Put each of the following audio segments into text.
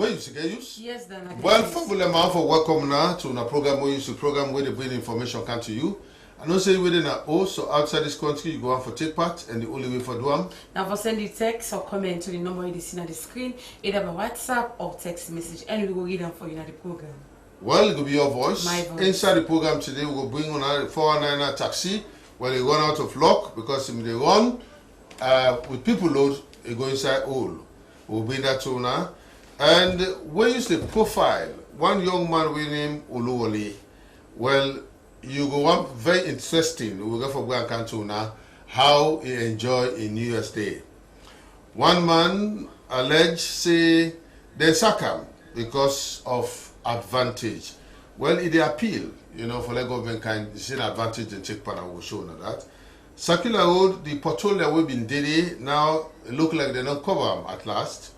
Where you get use? Yes, then. Well, for welcome now to a program where you use the program where the bring information come to you. I know say within a so outside this country you go on for take part and the only way for do them. Now for send you text or comment to the number you see on the screen, either by WhatsApp or text message, and we will read them for you in the program. Well, it will be your voice. My voice. Inside the program today, we will bring on a 409 taxi where they run out of luck because if they run with people load, they go inside all. We'll bring that to now. And when you say profile, one young man with him Oluwole, well, you go on very interesting. We will go for Grand Cantona, how he enjoy a New Year's Day. One man alleged say they sack him because of advantage. Well, it appeal, for the government kind see an advantage and take part and will show that. Circular Road, the patrol that we've been daily now look like they're not cover them at last.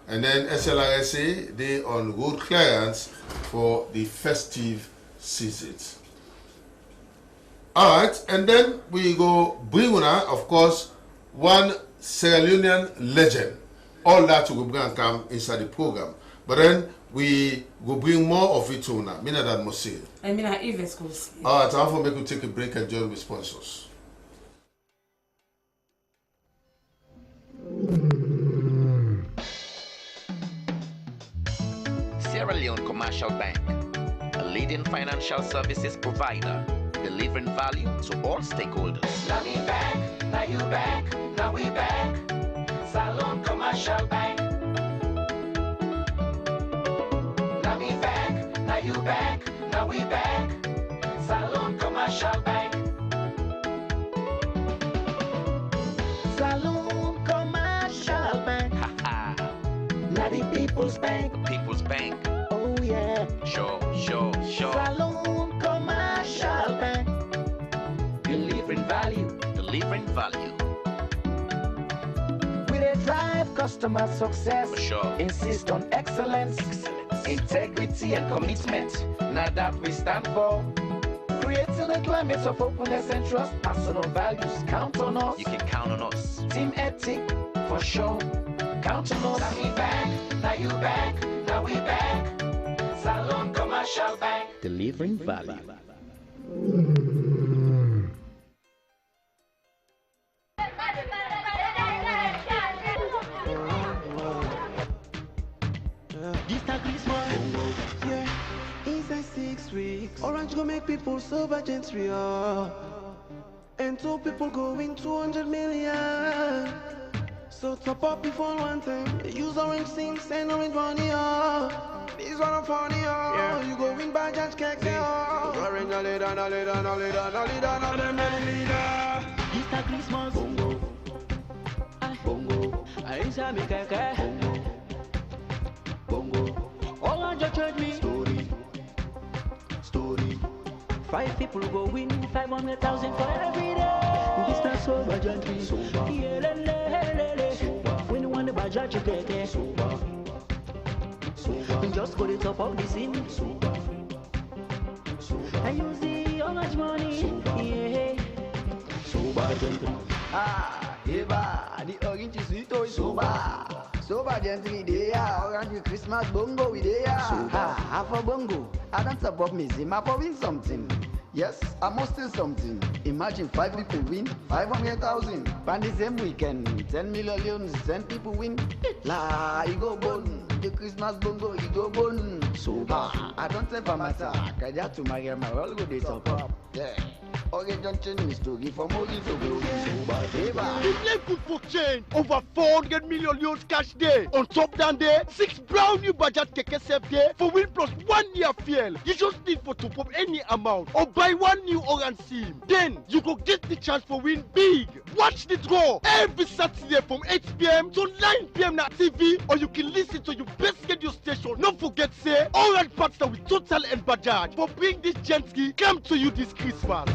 And then SLRSA, they on road clearance for the festive season. Alright, and then we go bring on, of course, one Sierra Leonean legend. All that will bring and come inside the program. But then we will bring more of it to now. Mina that must say. And Mina Eves goes. Alright, time for me to take a break and join with sponsors. Sierra Leone Commercial Bank, a leading financial services provider, delivering value to all stakeholders. Now we back, now you back, now we back. Salon Commercial Bank. Now we back, now you back, now we back. Salon Commercial Bank. Salon Commercial Bank. Now the People's Bank. The People's Bank. Oh yeah. Sure. Salon Commercial Bank. Delivering value. Delivering value. We dey drive customer success. For sure. Insist on excellence. Integrity and commitment. Now that we stand for. Creating a climate of openness and trust. Personal values. Count on us. You can count on us. Team ethic. For sure. Count on us. Now we back. Now you back. Now we back. Salon Commercial Bank. Delivering value. This a Christmas, yeah. Inside 6 weeks, Orange go make people sober gentry, and 2 people go win 200 million. So top up before one time, use Orange Sing, send Orange money, This one I'm funny, yeah. You go win by judge cake, Orange a leader, no leader, no leader, no leader, no them leader. This a Christmas, bongo, bongo. I inside me keke, bongo. Orange judge me, story. 5 people go win 500,000 for every day. This not sober gentry, yeah, when you want the budget, you get it. Just put it up of the scene. And use the orange money, yeah. Sober gentry. Eva, the orange is sweet, oh, sober. Sober gentry, they are orange with Christmas bongo, we they are. Half a bongo. I don't support me, I for win something. Yes, I must steal something. Imagine 5 people win 500,000. Pan the same weekend, 10 million, 10 people win. La, you go bone. The Christmas bongo, you go bone. Sober. I don't say for myself. I just to marry my all go they top. Yeah. Okay, don't change my story from Moses to go. The play good for change. Over 400 million euros cash day. On top down there, 6 brown new budget keke save day for win plus 1 year fuel. You just need for to pop any amount or buy 1 new orange SIM. Then you go get the chance for win big. Watch the draw every Saturday from 8 p.m. to 9 p.m. na TV, or you can listen to your best radio station. Don't forget say orange partner with Total and Bajaj for bring this gentry come to you this Christmas.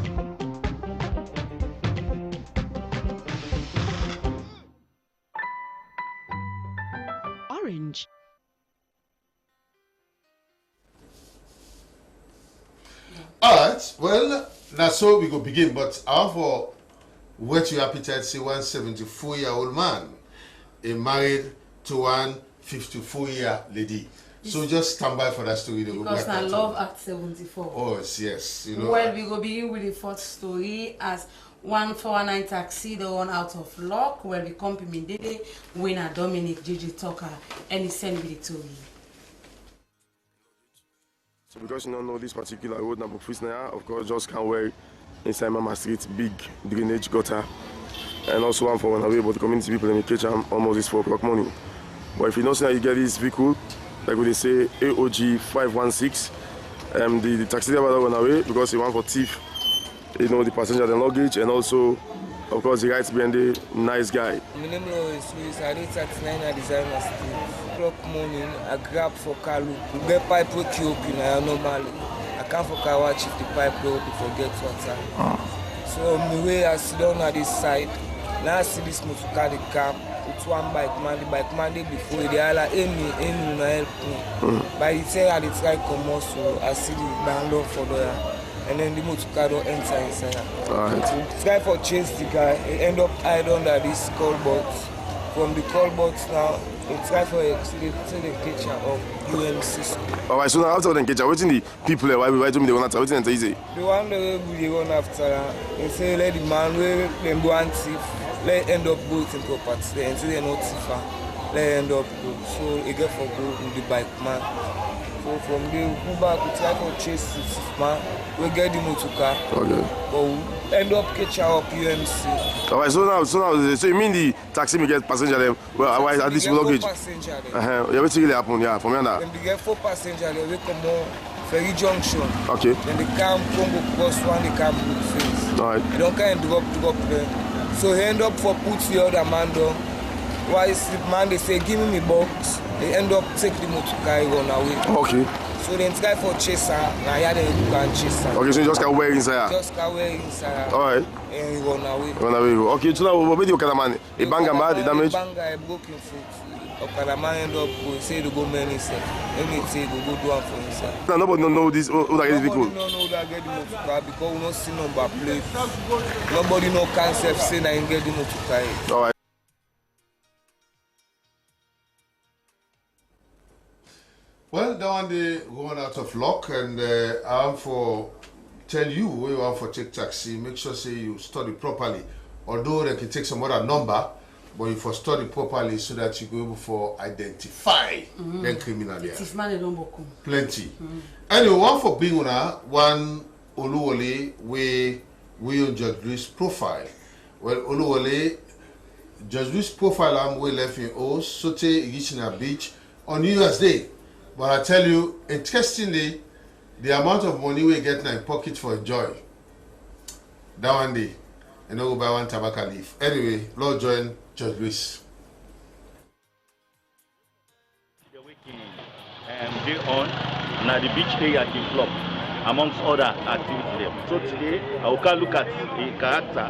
Orange. Alright, well, that's how we go begin, but I have for whet your appetite, say 174-year-old man, married to one 54-year lady. So just stand by for that story. Because I love at 74. Oh, yes. You know. Well, we go begin with the fourth story as 149 taxi, the one out of luck. Well, we come immediately winner Dominic JJ Tucker and he sent me the story. So because you don't know this particular road number now, of course, just can't wear inside Mama Street, big drainage gutter. And also one for one away, but the community people in the kitchen almost this 4 o'clock morning. But if you don't see how you get this vehicle, like we say AOG 516, the taxi driver went away because he went for thief, you know, the passenger and luggage, and also, of course, the right behind the nice guy. My name is Luis, I did 39 at Designer Street. 4 o'clock morning, I grab for Kalu. We get pipe with Kyoki, normally. I come for car watch if the pipe broke, if I get water. So on the way, I sit down at this side. Now I see this motor car, the cab. It's one bike man, the bike man did before they are like, help me, help me. By the time I try to come out, so I see the band up for there. And then the motor car don't enter inside. Right. Try for chase the guy, he end up hide under this call box. From the call box now, he try for exit to the kitchen of UMC school. Alright, so now after the kitchen, what's in the people why do me they want to what's in the easy? The one that we run after, they say let the man where them go and thief. Let end up both in property until they not safer. Let end up go. So they get for go with the bike man. So from there we go back, we try to chase the thief man. We get the motor car. Okay. But we end up catch up UMC. Alright, so now so you mean the taxi may get passenger them? Well, why at this luggage? Passenger them. Yeah, what really happen? Yeah, from here now. Then we get 4 passengers. They will come on Ferry Junction. Okay. Then they come Congo cross one, they come to face. Alright. They don't kind of drop there. So he end up for put the other man down. Why is the man they say give me box? They end up take the motor car and run away. Okay. So then try for chaser. Now here they can chase her. Okay, so you just can wear inside. Just can wear inside. Alright. And he run away. Run away. Okay, so now what do you kind of man? A banger man, the damage? A banger, a broken foot. Okay, the man end up go say to go man himself. Anything go do one for himself. Now nobody don't know this. Who that get the vehicle? Nobody don't know that get the motor car because we don't see number plate. Nobody know concept say that he get the motor car. Alright. Well, that one day going out of luck, and I am for tell you where you want for take taxi. Make sure say you study properly. Although they can take some other number, but you for study properly so that you go able for identify them criminal there. Plenty. Anyway, one for being one Oluwole we on Judge Luis profile. Well, Oluwole Judge Luis profile am we left in O Sote Igishina Beach on New Year's Day. But I tell you, interestingly, the amount of money we get in our pocket for joy. That one day, you know, go buy one tobacco leaf. Anyway, Lord join Judge Luis. The weekend day on, now the beach area can flop, amongst other activities. So today, I will look at a character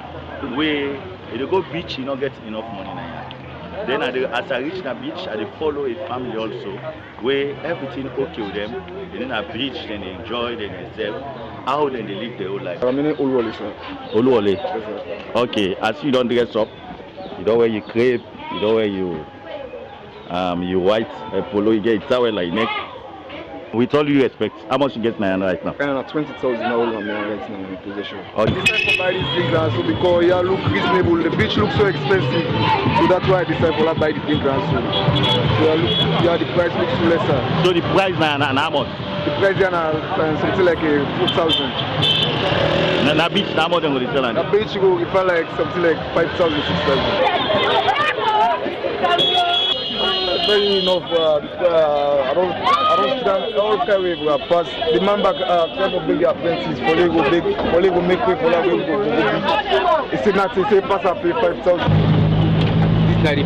where if you go beach, you don't get enough money now. Then as I reach the beach, I follow a family also, where everything okay with them. They then at beach, then they enjoy, then they sell. How then they live their whole life? I mean, Oluwole, sir. Oluwole. Okay, as you don't dress up, you don't wear your crepe, you don't wear your white polo, you get it towel like neck. With all due respect, how much you get now right now? 20,000 now right now in possession. Okay. I decided to buy this big grass so because it look reasonable. The beach looks so expensive, so that's why I decided to buy the big grass. So the price looks lesser. So the price now how much? The price now something like 4,000. Now beach how much they going to sell? The beach go for like something like 5,000, 6,000. Very enough. I don't carry pass. The man back try to bring the apprentices for they go make way for that way go beach. It's not to say pass and pay 5,000. This night,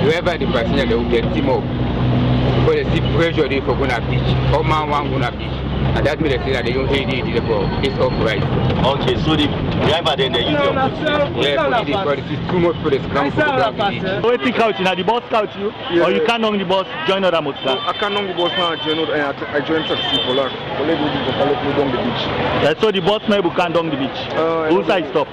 whoever the passenger they will get team up. Because they see pressure they for going to beach. All man want going to beach. And that means they say that they don't pay the for it's off price. Okay, so the Driver then they use your foot. Yeah, but it is too much for the scrum for the So waiting couch now, the bus couch you? Or you can't on the bus, join other motor? I can't on the bus now, I join taxi for that. For let me down the beach. So the bus maybe can't down the beach? Who side stop?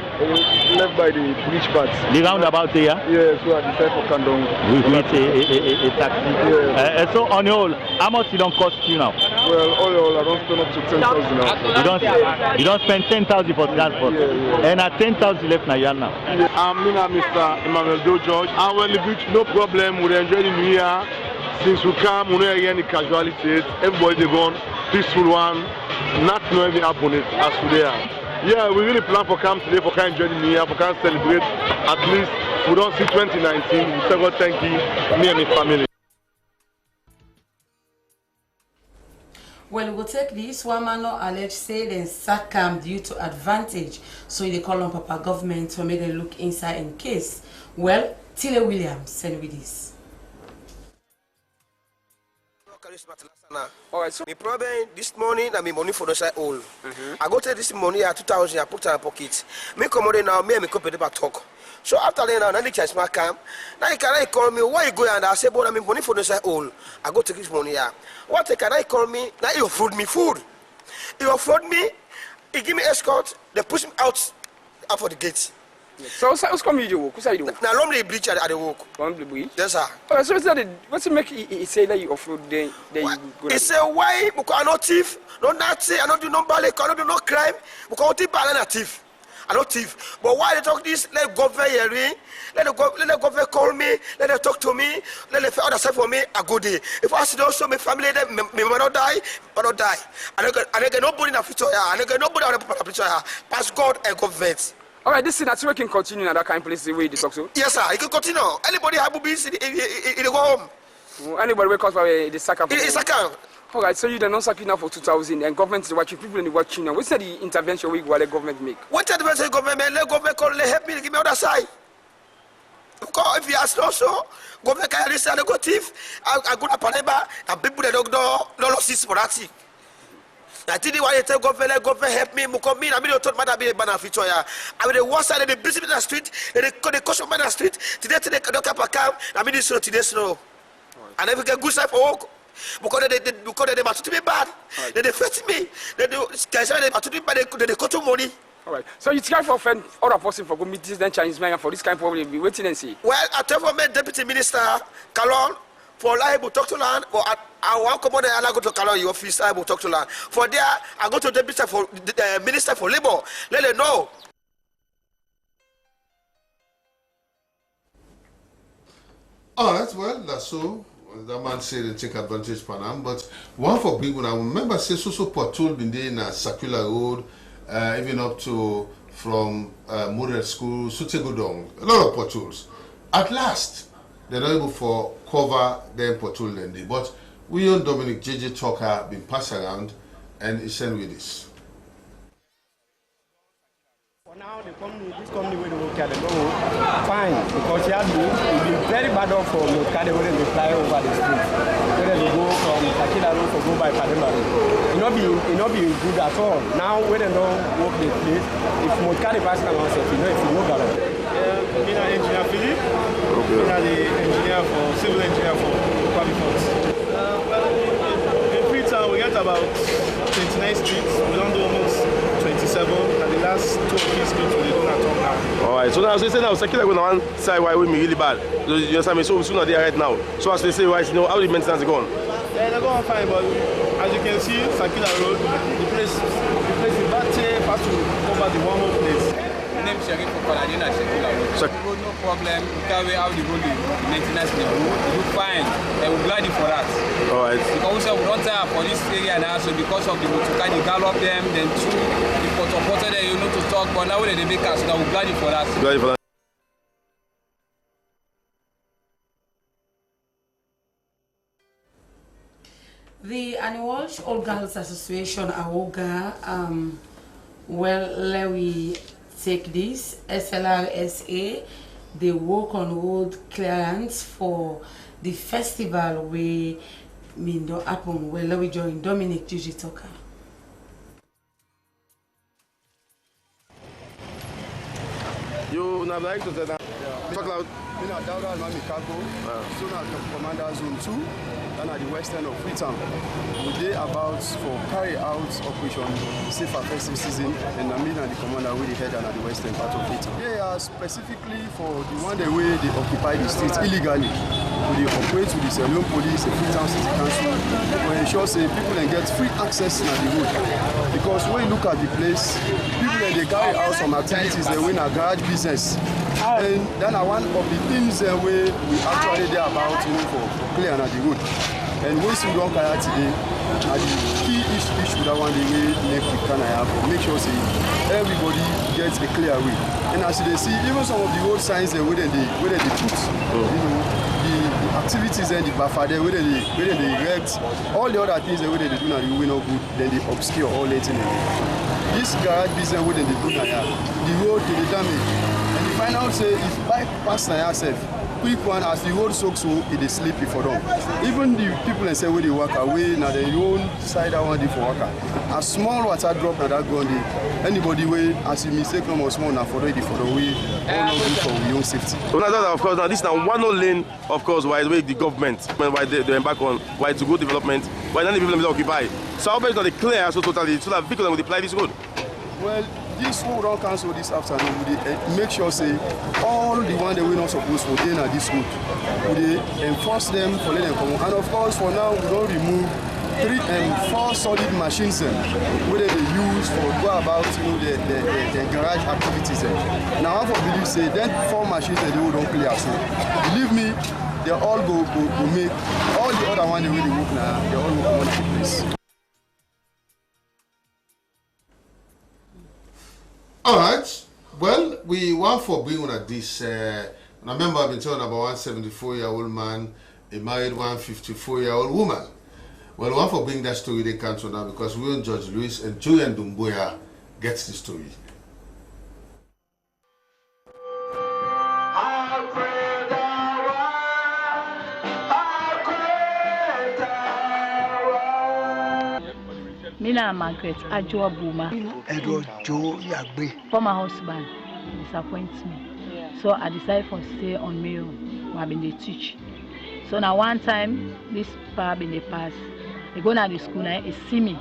Left by the bridge part. The roundabout there? Yeah, so I decided for Kandong. We meet a taxi. Yeah. So on your whole, how much it don't cost you now? Well, all I don't spend up to 10,000 now. You don't spend 10,000 for transport? Yeah. And at 10,000 left now, you are now? I'm Mr. Emmanuel Do George. And when the beach, no problem, we enjoy the new year. Since we come, we don't hear any casualties. Everybody they gone, peaceful one. Nothing ever happen as today. Yeah, we really plan for come today for kind enjoy the new year, for kind celebrate. At least we don't see 2019. We say God thank you, me and my family. Well, we will take this. One man no alleged say then sack him due to advantage. So they call on Papa government to make them look inside in case. Well, Tile Williams send with this. Alright, so the problem this morning, I mean money for the side all. I go take this money at 2,000, I put it in my pocket. Me come on now, me and my company talk. So after that, now the chance my come. Now he can call me, why you go and I say, but I mean money for the side all. I go take this money here. What can I call me? Now he offered me food. He offered me, he give me escort, they push me out for the gate. So what's coming you work? What's you work? Now normally breach at the work. Normally breach? Yes, sir. Oh, so what's it make he say that you offer then you go? He say why? Because I not thief, no Nazi, I not do no ballet, I not do no crime. Because I thief, I not thief. I not thief. But why they talk this? Let government hear, let the government call me, let them talk to me, let them other side for me. I go there. If I see also my family, me will not die, but not die. I don't get nobody in the future. I don't get nobody in the future. Pass God and government. All right, this thing that's we can continue in that kind of place the way they talk so. Yes, sir. You can continue. Anybody have to be in the home. Anybody wake up for the sack up. It's a all right, so you don't sack now for 2,000 and government is watching people in the watching now. What's the intervention we the government make? What intervention government? Let government call, let help me give me other side. Because if you ask also, government can listen and go thief. I go to Paneba and people that don't know this for that. I think why you tell government help me. Come in. I mean, you told me that be a benefit. I mean, the one side they busy in the street, they caution man in the street. Today they don't come back. I mean, this slow today slow. I never get good side for work because they about to be bad. They threaten me. They do. They about to be bad. They cut your money. All right. So you try for friend other person for go meet this then Chinese man for this kind of problem. Be waiting and see. Well, I tell for me Deputy Minister Kalon for liable talk to land. But I want come on there and I go to Kalon your office. I will talk to land. For there, I go to the Minister for Labor. Let them know. All right, well, that's so. That man said they take advantage of them. But one for people, I remember say so patrol been there in a circular road, even up to from model school, Sutegodong, a lot of patrols. At last, they're not able to cover them patrol then. But we on Dominic JJ Talker been passed around and he sent with this. For now, this company will work at the road fine because it will be very bad off for Motkade when they fly over the street. When they go from Takila Road to go by Padema Road. It not be good at all. Now, when they don't work the place, if Motkade passes around, if you know that. I'm an engineer, Philip. I'm the engineer for civil engineer for public works. Well, in Freetown, we get about 29 streets. We don't do almost 27, and the last 2 or 3 streets we don't at all now. Alright, so now so you say now Sakila go on one side why we me really bad. So you understand me? So we're not there right now. So as they say right, you know, how the maintenance is going? Yeah, they're going fine, but as you can see, Sakila Road, the place is bad shape, has to cover the one whole place. My name is Sheriff Okoladina Sakila Road. No problem, we carry out the road, the maintenance in the road, we do fine, and we're glad for that. Alright. Because we don't tire for this area now, so because of the motorcar, you gallop them, then two, the porter there, you know to talk, but now they make us, so we're glad for that. Glad for that. The annual Old Girls Association, AWOGA, well, let we take this. SLRSA, they work on road clearance for the festival we mean don't happen. Well, let we join Dominic Gigi Talker. So now like to say that. Talk loud. Me na Dauda Almami Kago. So now Commander Zone 2. And at the west end of Freetown. We dey about for carry out operation safe and festive season, and I mean the commander with the head and at the western part of Freetown. They are specifically for the one the way they occupy the streets illegally. We operate with the Sierra Leone Police, the Freetown City Council, to ensure say people can get free access to the road. Because when you look at the place, people they carry out some activities, they win a garage business. And then one of the things we actually there about for clear on the road. And once you don't carry today, the key issue that one day we can have make sure say everybody gets a clear way. And as they see, even some of the road signs where they put, the activities and the buffer there where they erect, all the other things where they do now you will not good, then they obscure all that in this garage business where they do now, the road to the damage. And the final say if bike pass now yourself. Quick one as the road soaks so it is sleepy for them. Even the people and say where they walk away now they own side I want for worker. A small water drop now that ground anybody way as you mistake no more small now for the way all not good for your own safety. So now of course now this now one lane of course why the government why they embark on why to go development why then the people occupy. So how about the clear so totally so that vehicles will apply this road? Well, this whole round council this afternoon we make sure say all the one that we not supposed to in at this route we enforce them for letting them come on. And of course for now we don't remove 3 and 4 solid machines where they use for go about the garage activities. Now I believe say then 4 machines they don't clear so believe me they all go make all the other one they really work now they all go come on to place. All right. Well, we want for bringing at this. Remember, I've been talking about 174-year-old man, a married 154-year-old woman. Well, we want for bring that story they cancel now because we and Judge Louis and Julian Dumboya gets the story. Mina Margaret Ajua Buma. Edward Joe Yagbe. Former husband disappoints me. So I decided to stay on mail where I've been they teach. So now one time this pub in the past, they go to the school now, they see me.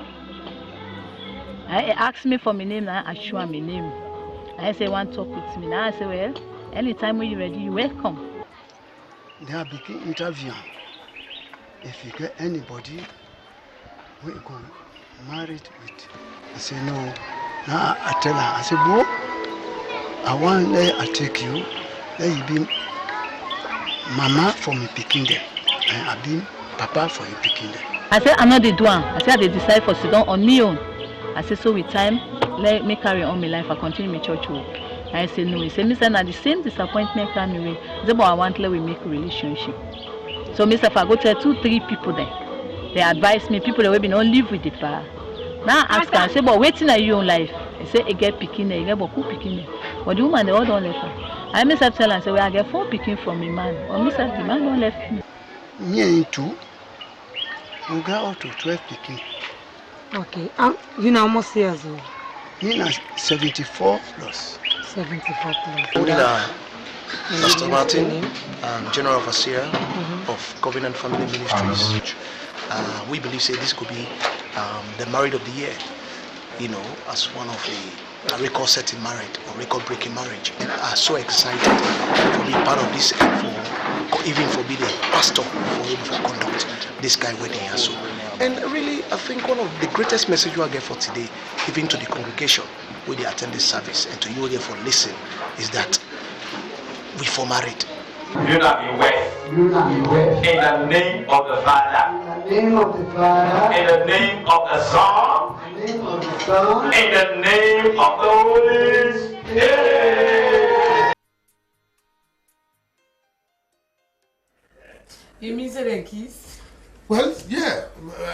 He asked me for my name now, I show him my name. I say want to talk with me. Now I say, well, anytime when you're ready, you're welcome. They are beginning interview. If you get anybody, we go married with. I say no. Now I tell her, I say, bro, I want let I take you, let you be mama for me picking them, and I be papa for you picking them. I say I'm not the one. I say I decide for sit down on me own. I say so with time, let me carry on my life. I continue my church work. I say no. He say, Mr. Now the same disappointment come away. He say, but I want let we make a relationship. So Mr. If I go tell 2-3 people there, they advise me people that will be not live with the pa. Now I ask her, I say, but waiting at your own life. I say, I get picking there, I get boku picking there. But the woman they all don't left her. I myself tell her, I say, well, I get 4 picking from a man. Or myself the man don't left me. Me too. We got out to 12 picking. Okay. You know how much years old? Me na 74 plus. 74 plus. Pastor Martin, General Overseer of Covenant Family Ministries. We believe say this could be the marriage of the year, you know, as one of the record-setting marriage or record-breaking marriage. And are so excited to be part of this and even for being a pastor for conduct this guy wedding and so. And really, I think one of the greatest message I get for today, even to the congregation where they attend this service and to you there for listen, is that we for married. Do not be wet. Do not be wet. In the name of the Father. In the name of the Father. In the name of the Son. In the name of the Son. In the name of the Holy Spirit. You mean the kiss? Well, yeah,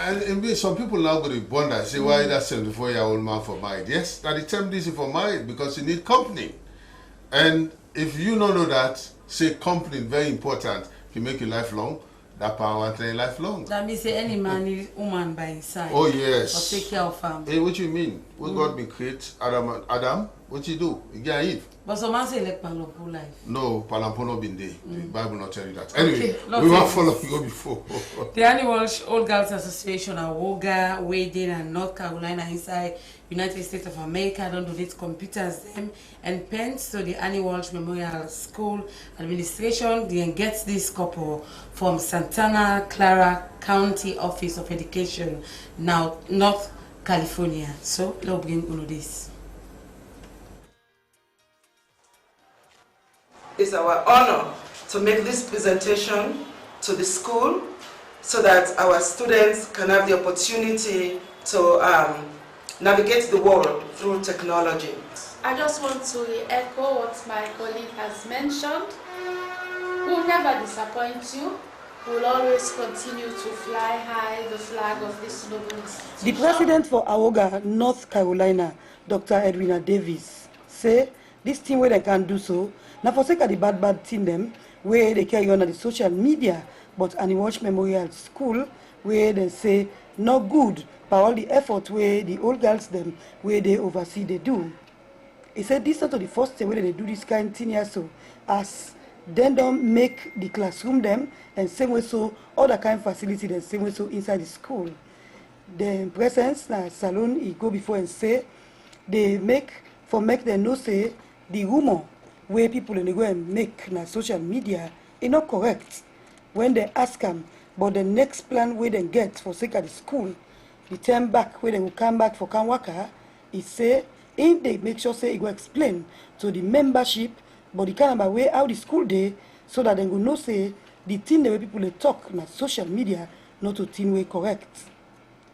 and some people now go to wonder, say, why that 74-year-old man for married? Yes, that the term this is for married because you need company. And if you don't know that, say company very important. If you make your life long, that power will train lifelong. That means say any man needs woman by his side. Oh yes. Or take care of family. Hey, what you mean? We God be create Adam, What you do? You get Eve. But some man say like Palampo life. No, Palampo not been there. The Bible not tell you that. Anyway, Okay, we want to follow you go before. The Annual Old Girls Association Awoga, Wading and North Carolina inside United States of America don't donate computers them and pens to the Annual Memorial School Administration. They get this couple from Santana Clara County Office of Education, now North California. So let's bring on this. It's our honor to make this presentation to the school so that our students can have the opportunity to navigate the world through technology. I just want to echo what my colleague has mentioned. We'll never disappoint you. We'll always continue to fly high the flag of this noble institution. The president for Awoga, North Carolina, Dr. Edwina Davis, say this thing where they can do so. Now for sake of the bad thing them, where they carry on at the social media, but Aniwash Memorial School, where they say not good, but all the effort where the old girls them, where they oversee they do. He said this is not the first time where they do this kind of thing here, so as then don't make the classroom them, and same way so other kind of facility, then same way so inside the school. The presence, salon, he go before and say, they make them know say, the rumor where people in the go and make na social media is not correct. When they ask them about the next plan where they get for sake of the school, the term back where they will come back for Kanwaka, he say, if they make sure say it will explain to the membership, but the kind of way how the school day, so that they will know say the thing the way people they talk na social media, not to thing way correct.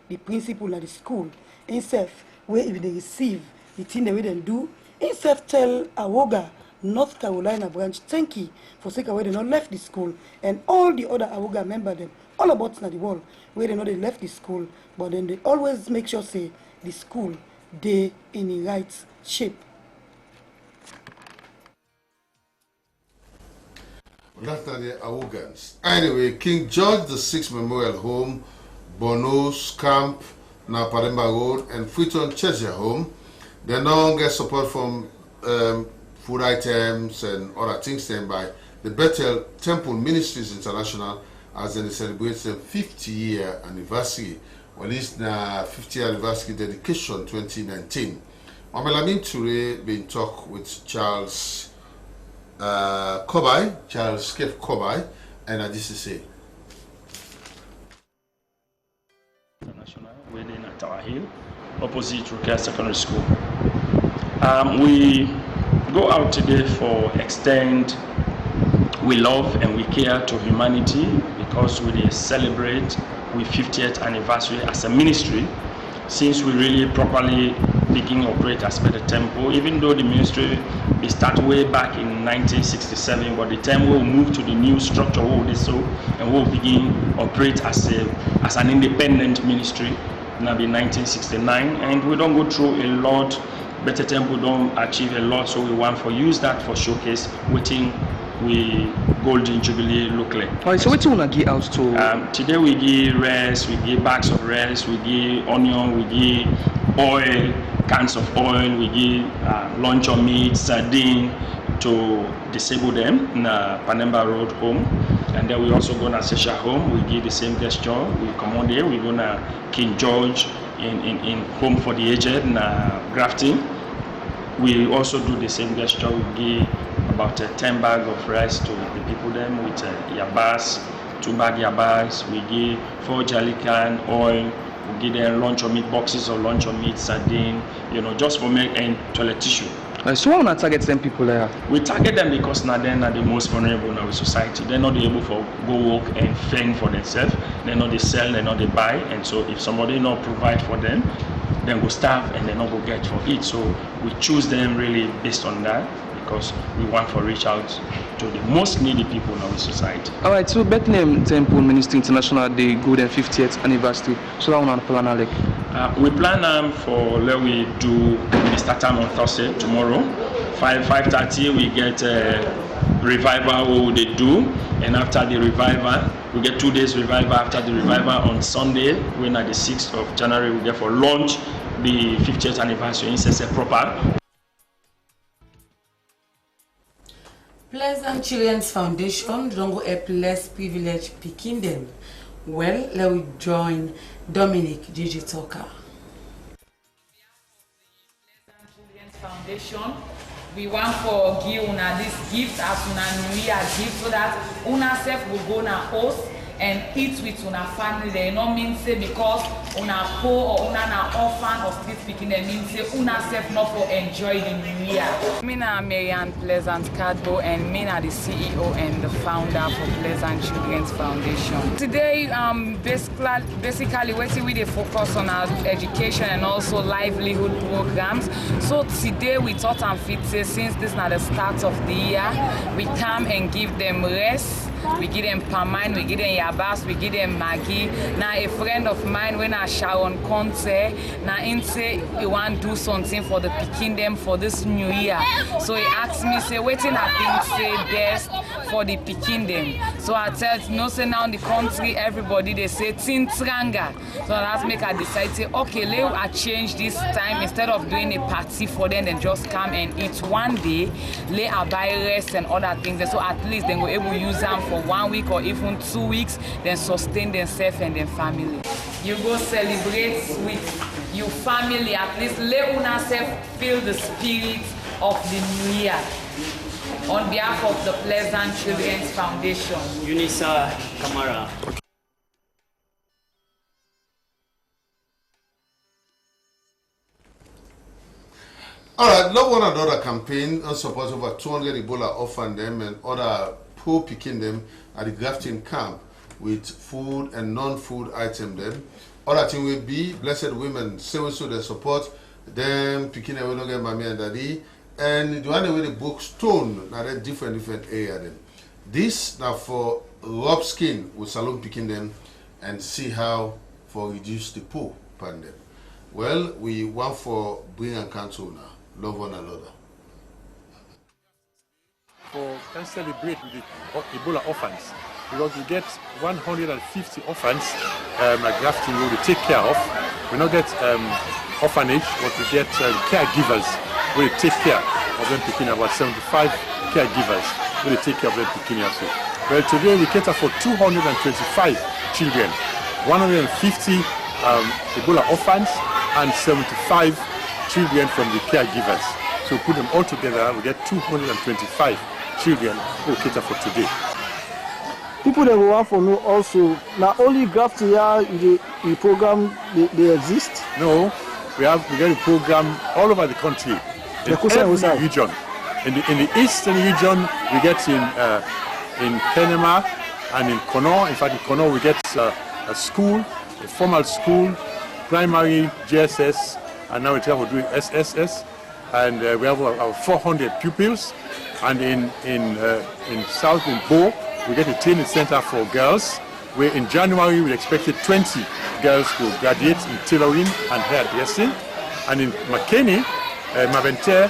The principal at the school, himself, where if they receive the thing the way they do, himself tell Awoga, North Carolina branch, thank you for sake of where they not left the school, and all the other Awoga member them, all about the world, where they know they left the school, but then they always make sure say the school they in the right shape. Well, that's not the Awogans. Anyway, King George VI Memorial Home, Bono's Camp, Naparemba Road, and Freeton Cheshire Home, they now get support from food items and other things then by the Bethel Temple Ministries International as they celebrate the 50-year anniversary. Well, it's the 50th anniversary dedication 2019. Mamelamin Toure been talk with Charles Kobai, Charles Kev Kobai, and this is say. International wedding at Tower Hill, opposite Rukia Secondary School. We go out today for extend we love and we care to humanity because we celebrate with 50th anniversary as a ministry since we really properly begin operate as per the temple, even though the ministry we start way back in 1967, but the time we'll move to the new structure we'll do so and we'll begin operate as an independent ministry now in 1969, and we don't go through a lot. Better Temple don't achieve a lot, so we want to use that for showcase waiting we Golden Jubilee look like. Alright, so what you wanna give out to? Today we give rice, we give bags of rice, we give onion, we give oil, cans of oil, we give lunch or meat, sardine to disable them in Panemba Road home. And then we also go to Sesha home, we give the same gesture, we come on there, we go to King George in home for the aged in Grafting. We also do the same gesture, we give about 10 bags of rice to the people them with yabas, 2 bag yabas, we give 4 jelly can, oil, we give them lunch or meat boxes or lunch or meat, sardine, just for make and toilet tissue. So why wanna target them people there? We target them because now they're not the most vulnerable in our society. They're not able to go work and fend for themselves. They're not they sell, they're not they buy, and so if somebody not provide for them, then go starve and they not go get for it. So we choose them really based on that because we want to reach out to the most needy people in our society. Alright, so Bethlehem Temple Ministry International Day good and 50th anniversary. So that one plan like? We plan for let we do the start time on Thursday tomorrow. 5:30 we get revival what they do, and after the revival we get 2 days revival. After the revival on Sunday, when at the 6th of January we get for launch the 50th anniversary in Sese proper. Pleasant Children's Foundation don't go help less privileged picking them. Well, let we join Dominic Gigi Talker. Foundation, we want for give una this gift as una New Year gift so that una self will go na host and eat with una family. They not mean say because una poor or una na orphan or street speaking, they mean say una self not for enjoy the New Year. Me na Marianne Pleasant Cadbo and me na the CEO and the founder for Pleasant Children's Foundation. Today, basically we dey focus on our education and also livelihood programs. So today we thought and fit say since this is not the start of the year, we come and give them rest. We give them Pamine, we give them Yabas, we give them Maggie. Now a friend of mine when I Sharon Conte, now he say he want to do something for the picking them for this new year. So he asked me, say, waiting I think say best for the picking them. So I tell you, no say now in the country, everybody they say Tintranga. So that's make I decide, say, okay, let us change this time instead of doing a party for them, then just come and eat one day, let us buy rest and other things. So at least they will able to use them for 1 week or even 2 weeks, then sustain themselves and their family. You go celebrate with your family, at least let una self feel the spirit of the new year. On behalf of the Pleasant Children's Foundation. Unisa Kamara. All right, Love One Another campaign and support over 200 Ebola orphan them and other poor picking them at the grafting camp with food and non-food item them. Other thing will be Blessed Women, so they support them picking them, we don't get mommy and daddy. And the one with the book stone, now they're different area them. This now for rub skin with salon picking them and see how for reduce the poor upon them. Well, we want for bring and cancel now. Love One Another. Can celebrate with the Ebola orphans because we get 150 orphans at grafting we take care of. We not get orphanage, but we get caregivers we take care of them picking about 75 caregivers we take care of them picking also. Well, today we cater for 225 children, 150 Ebola orphans and 75 children from the caregivers. So put them all together, we get 225 children who cater for today. People that we want to know also, not only grafting here, the program they exist? No, we get a program all over the country, in every region. In the eastern region, we get in Kenema and in Kono. In fact, in Kono we get a school, a formal school, primary, GSS, and now we're trying to do SSS. And we have our 400 pupils. And in South in Bo, we get a training center for girls, where in January we expected 20 girls to graduate in tailoring and hairdressing. And in McKinney, Maventer,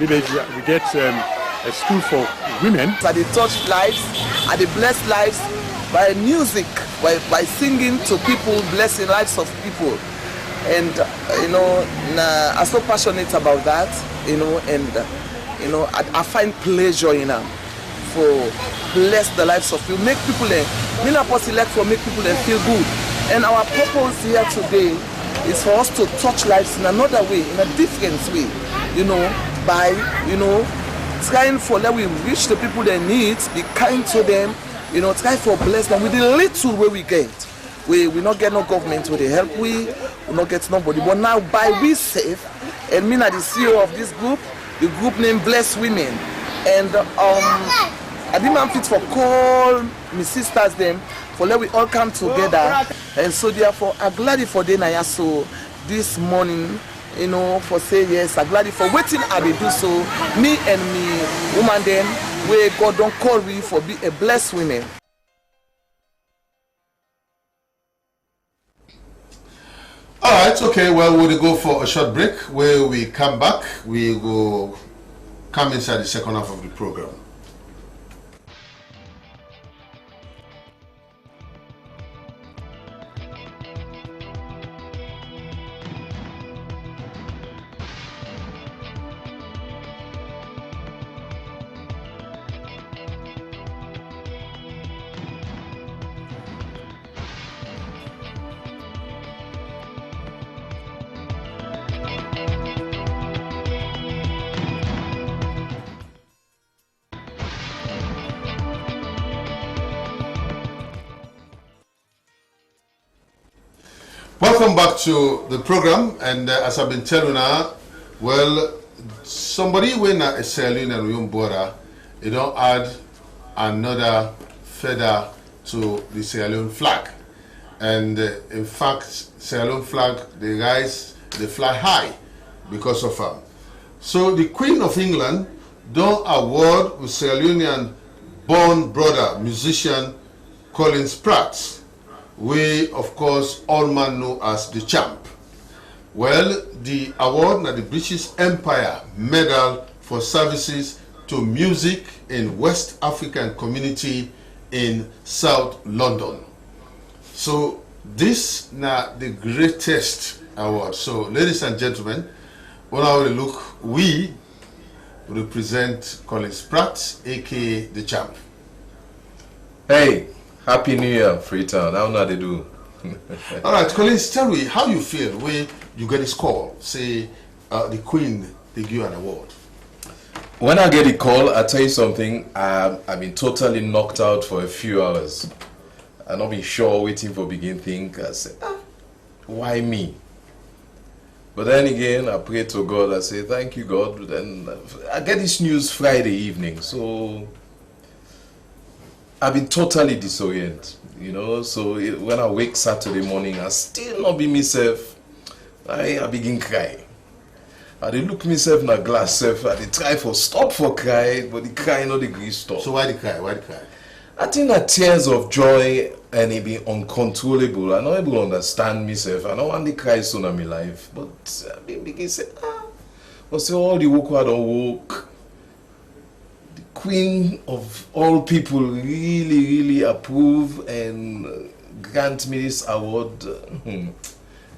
we get a school for women. They touch lives and they bless lives by music, by singing to people, blessing lives of people. And I'm so passionate about that, I find pleasure in them for bless the lives of people, make people select for make people feel good. And our purpose here today is for us to touch lives in another way, in a different way, by trying for let we reach the people they need, be kind to them, try for bless them with the little way we get. We not get no government with the help we not get nobody. But now by we safe, and me na the CEO of this group, the group named Bless Women. And I didn't fit for call my sisters them for let we all come together. And so therefore I'm glad for them so this morning, for say yes, I'm glad for waiting I will do so. Me and me woman then where God don't call we for be a blessed women. All right, okay, well, we'll go for a short break. Where we come back, we go come inside the second half of the program. Welcome back to the program, and as I've been telling now, well, somebody when a Sierra Leone border, you don't add another feather to the Sierra Leone flag, and in fact, Sierra Leone flag, the guys they fly high because of them. So the Queen of England don't award with Sierra Leonean born brother musician Collins Pratt. We, of course, all man know as the champ. Well, the award na the British Empire Medal for services to music in West African community in South London. So this na the greatest award. So, ladies and gentlemen, when I will look, we represent Collins Pratt, aka the champ. Hey. Happy New Year, Freetown. How now they do? All right, Collins, tell me how you feel when you get this call. Say, the Queen, they give you an award. When I get a call, I tell you something. I've been totally knocked out for a few hours. I've not been sure, waiting for begin think. I say, why me? But then again, I pray to God. I say, thank you, God. Then I get this news Friday evening, so I've been totally disoriented, you know. So when I wake Saturday morning, I still not be myself. I begin cry. I dey look myself in a glass self. I dey try for stop for cry, but the cry no degree stop. So why the cry? Why the cry? I think that tears of joy and it be uncontrollable. I not able to understand myself. I don't want to cry soon in my life, but I begin say, but say all the work I don't work. Queen of all people really approve and grant me this award.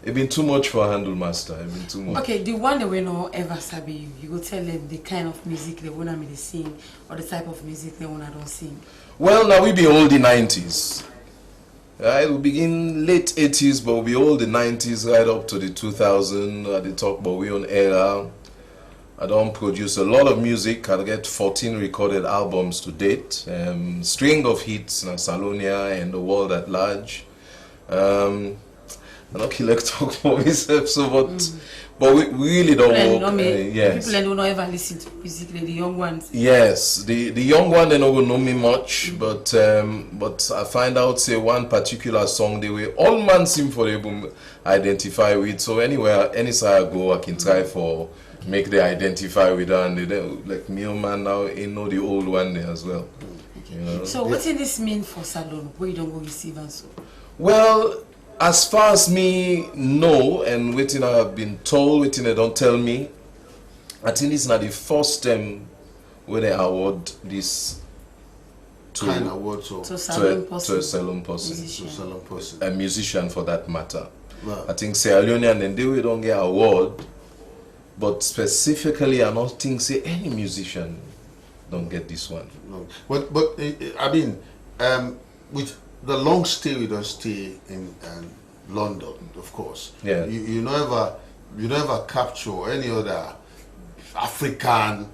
It's been too much for a handle, master. It's been too much. Okay, the one that we know ever sabi you go tell them the kind of music they wanna me to sing or the type of music they wanna don't sing. Well, now we be all the 90s. Right, we begin late 80s, but we be all the 90s right up to the 2000. At the talk about we on era. I don't produce a lot of music. I get 14 recorded albums to date. String of hits in Salonia and the world at large. I'm not like talk for myself, so but we really don't work. Yes. People don't ever listen to music, the young ones. Yes, the young one they don't know me much, but I find out say one particular song they will all man seem for able identify with. So anywhere, any side I go, I can try for make they identify with her, and they like me man now ain't know the old one there as well. Okay. You know? So what does this mean for Salon where you don't go receive and so? Well, as far as me know and waiting I have been told, waiting they don't tell me, I think this is not the first time where they award this to kind of award to a salon person, a musician for that matter. Wow. I think Sierra Leone and then they don't get award. But specifically, I don't think say any musician don't get this one. No. But I mean, with the long stay we don't stay in London, of course. Yeah. You never capture any other African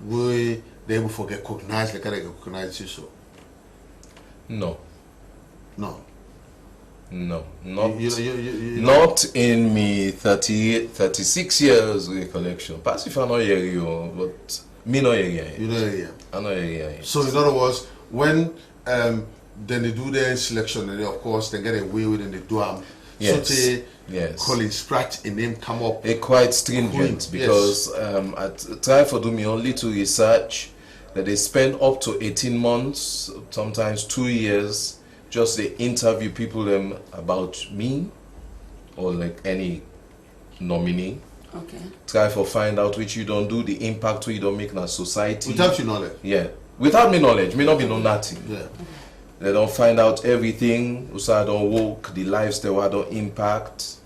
way they will forget recognize like they recognize you so. No. No. No, not in me 36 years recollection. Perhaps if I know you, but me no hear. You know hear. I know hear. So in other words, when then they do their selection, and they, of course they get away with it and they do them. Yes. So yes. Collins Pratt, a name come up. It's quite stringent because I try for do me only to research that they spend up to 18 months, sometimes 2 years. Just they interview people about me or like any nominee. Okay. Try for find out which you don't do, the impact you don't make in a society. Without your knowledge. Yeah. Without me knowledge, me not be know nothing. Yeah. They don't find out everything, so I don't work, the lives they were don't impact,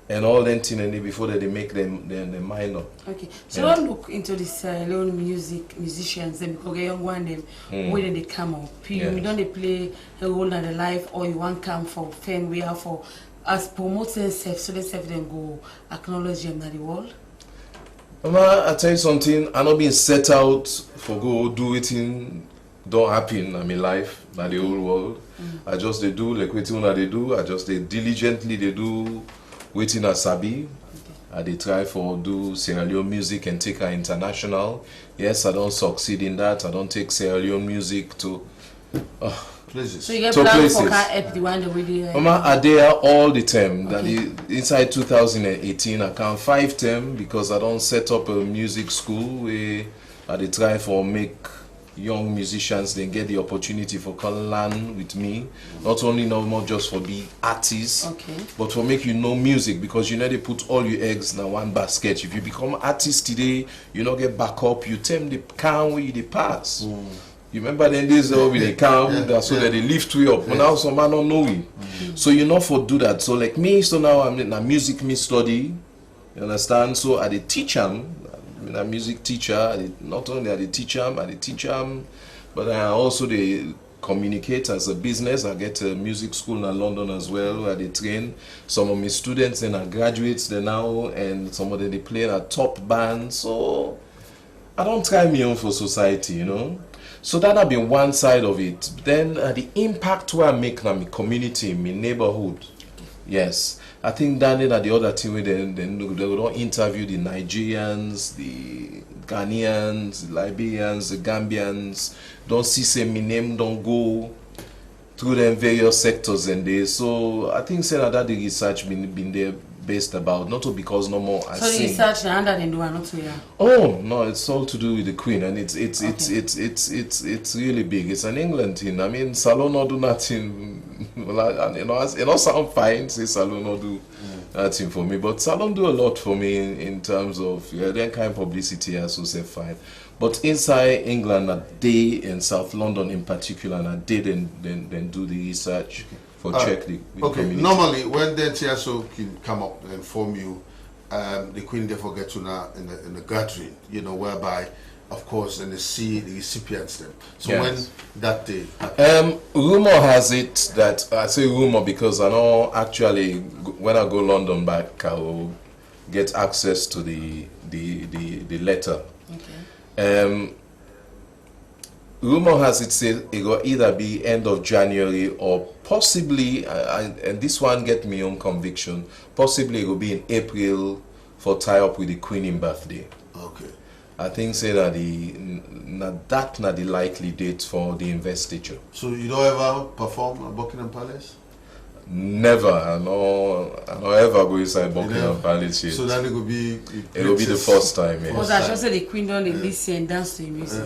and all them things before they make them mind up. Okay. So don't look into this alone musicians them because young one them where they come up. You don't they play a role in the life or you want come for fame we are for as promote themselves so they self them go acknowledge them in the world. Mama, I tell you something, I'm not being set out for go do it in don't happen in my life, in the whole world. I just they do like what they do, I just they diligently they do waiting at Sabi. They try for do Sierra Leone music and take her international. Yes, I don't succeed in that. I don't take Sierra Leone music to places. So you get plans for help the one with the Mama are there all the time. Okay. Inside 2018 I count 5 terms because I don't set up a music school where they try for make young musicians then get the opportunity for come learn with me. Not only no more just for be artists, but for make you know music, because you know they put all your eggs in one basket. If you become artist today, you not get back up, you tell the can where you pass. You remember then days when they come, so that they lift you up. But now some man don't know it. So you know for do that. So like me, so now I'm in a music me study. You understand? So I teach them. I'm a music teacher. Not only I teach them, but I also they communicate as a business. I get a music school in London as well, where they train some of my students and are graduates there now, and some of them they play in a top band. So I don't try me own for society, you know. So that have been one side of it. Then the impact where I make in my community, my neighborhood. Yes. I think that is the other thing where they don't interview the Nigerians, the Ghanaians, the Liberians, the Gambians. Don't see say my name don't go through them various sectors and they. So I think say that the research been there based about, not because no more I so the research the under they do are not so yeah. Oh no, it's all to do with the Queen, and it's really big. It's an England thing. I mean, Salon not do nothing. Well, you know, sound fine. Say Salon not do nothing for me, but Salon do a lot for me in terms of that kind of publicity. I so say fine. But inside England, a day in South London in particular, and a day then do the research. Check the community. Normally when the TSO can come up and inform you, the Queen therefore get to now in the gathering, you know, whereby of course and they see the recipients then. So yes. When that day happens? Rumor has it that, I say rumor because I know actually when I go London back I will get access to the letter. Okay. Rumor has it said it will either be end of January or possibly, and this one get me on conviction, possibly it will be in April for tie up with the Queen in birthday. Okay. I think say that that's not the likely date for the investiture. So you don't ever perform at Buckingham Palace? Never. I know ever go inside Buckingham Palace yet. So that it will be the first time. Yeah. Because I just say the Queen don't listen and dance to music.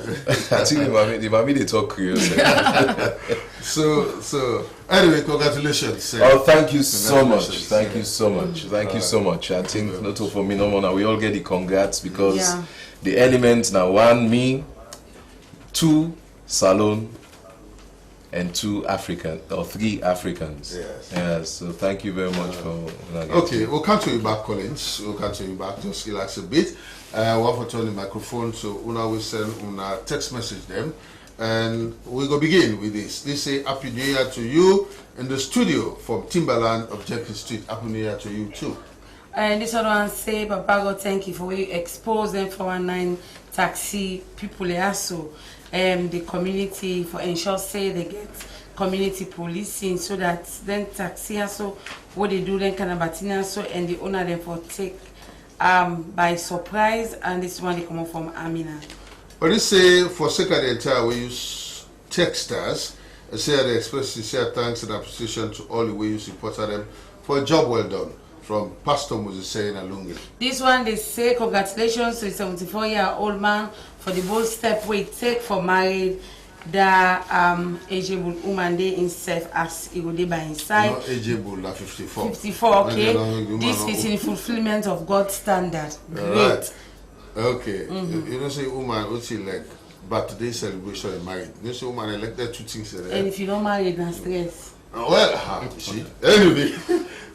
I think the mommy they talk Creole. So anyway, congratulations. Oh, thank you so much. Thank you so much. Thank you so much. I think not for me no more now. We all get the congrats because the elements now 1 me, 2 Salon, and 2 African or 3 Africans. Yes. So thank you very much for. Okay, we'll come to you back, Collins. We'll come to you back. Just relax a bit. One for turn the microphone, so Una will send Una text message them, and we go begin with this. They say Happy New Year to you in the studio from Timberland of Jenkins Street. Happy New Year to you too. And this other one say, Papa God, thank you for we expose them for 19 taxi people also. The community for ensure say they get community policing so that then taxi also what they do then can batina so and the owner them for take by surprise, and this one they come from Amina. But they say for second entire we use texters and say they express sincere thanks and appreciation to all the way you supported them for a job well done. From Pastor Moses saying Alungi. This one they say congratulations to a 74-year-old man for the bold step we take for married the ageable woman they himself as he would by his side. Not ageable, like 54. 54, okay. This is in fulfillment of God's standard. Great. Right. Okay. You don't say woman what's he like birthday celebration and married. You say woman elected 2 things. And if you don't marry then stress. Well, see. Anyway,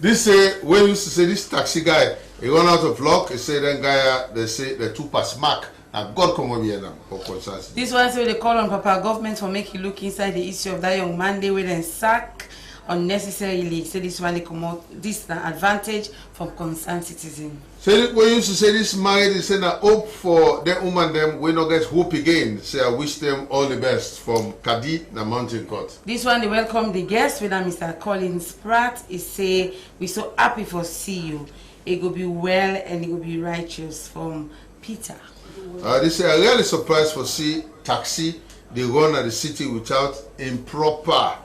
this say when you used to say this taxi guy, he run out of luck. He say then guy they say the 2 pass mark. And God come over here now for consistency. This one say they call on Papa government for make you look inside the issue of that young man they will then sack unnecessarily. So this one they come out this an advantage from concerned citizen. So we used to say this married is saying a hope for the woman them we not get hope again. Say I wish them all the best from Kadi na Mountain Court. This one they welcome the guest with Mr. Collins Pratt. He say we so happy for see you. It will be well and it will be righteous from Peter. They say I'm really surprised for see taxi they run at the city without improper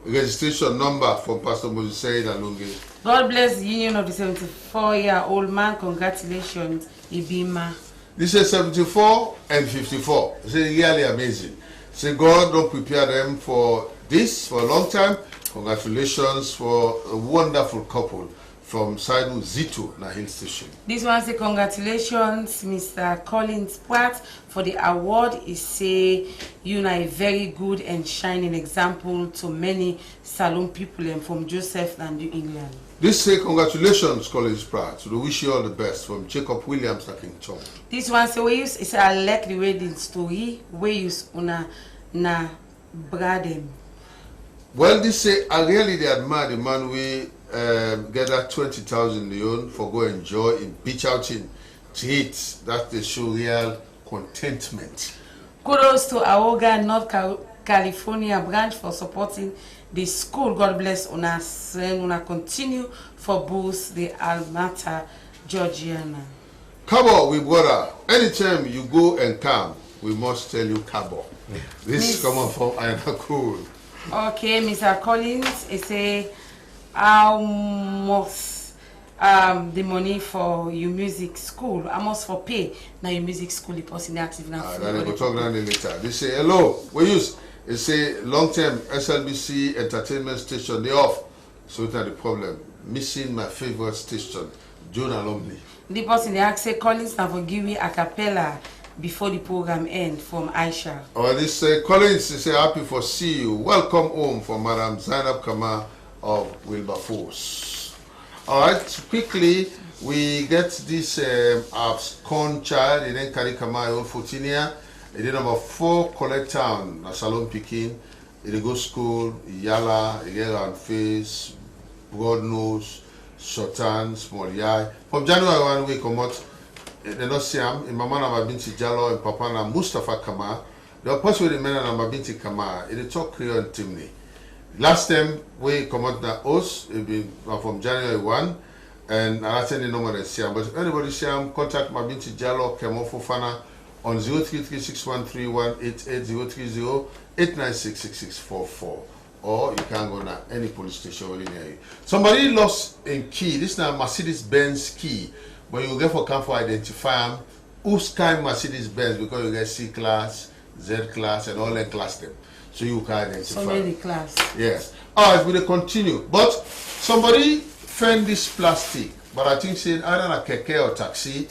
registration number from Pastor Moses Said Alunge. God bless the union of the 74-year-old man. Congratulations, Ibima. This is 74 and 54. It's really amazing. Say God don't prepare them for this for a long time. Congratulations for a wonderful couple from Saidu Zito na Hill Station. This one say congratulations, Mr. Collins Pratt, for the award. He say you are a very good and shining example to many Salon people and from Joseph and New England. This say congratulations, Collins Pratt. So we wish you all the best from Jacob Williams na King Tom. This one say we use say I like the wedding story. We use una na bradem. Well, this say I really admire the man we get that 20,000 leon for go enjoy in beach outing to eat. That they show real contentment. Kudos to Aoga, North California branch for supporting the school. God bless una and una continue for boost the Almata Georgiana. Cabo, we brother. Anytime you go and come, we must tell you Cabo. This is coming from Ayana Cool. Okay, Mr. Collins, he say how much the money for your music school, how much for pay now your music school the person active now. Then go talk down later. They say hello. We use they say long term SLBC entertainment station they off. So that's the problem. Missing my favorite station, Jonah Lumley. The person they ask say Collins now for give me a cappella before the program end from Aisha. Oh, this Collins they say happy for see you. Welcome home from Madam Zainab Kama of Wilberforce. Alright, quickly we get this abscond child, he then carry Kama old 14 year. He did number 4 collect town, na Salon Pekin. He go school, yala, he get round face, broad nose, short hand, small eye. From January 1 we come out, they not see him. In Mama na Mabinti Jallo, in Papa na Mustafa Kama. The person with the men na Mabinti Kama, he talk Creole Timney. Last time we come out the host, it been from January 1, and I attend the number see him. But if anybody see him, contact Mabinti Jallo, Kemo Fofana on 033613188030 8966644. Or you can go to any police station near you. Somebody lost a key. This is now Mercedes-Benz key. But you get for come for identify them. Who's kind Mercedes-Benz because you get C class, Z class, and all that class them. So you can identify. So many class. Yes. Alright, we will continue. But somebody found this plastic. But I think saying either a keke or taxi,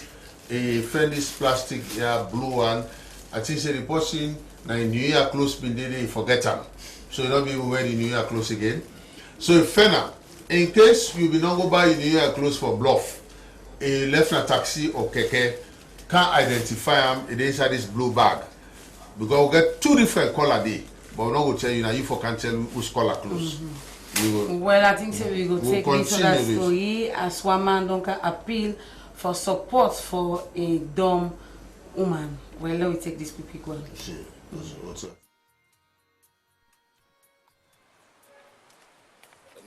he found this plastic, yeah, blue one. I think say the person now in New Year clothes been there, he forget them. So you don't be wear the New Year clothes again. So if Fena, in case you be not go buy New Year clothes for bluff, he left a taxi or keke, can't identify him, it inside this blue bag. Because we get 2 different color there. But we're not going to tell you now, you for can't tell who's color clothes. Well, I think so we go take this other story as woman don't appeal for support for a dumb woman. Well, let me take this quick one. What's up?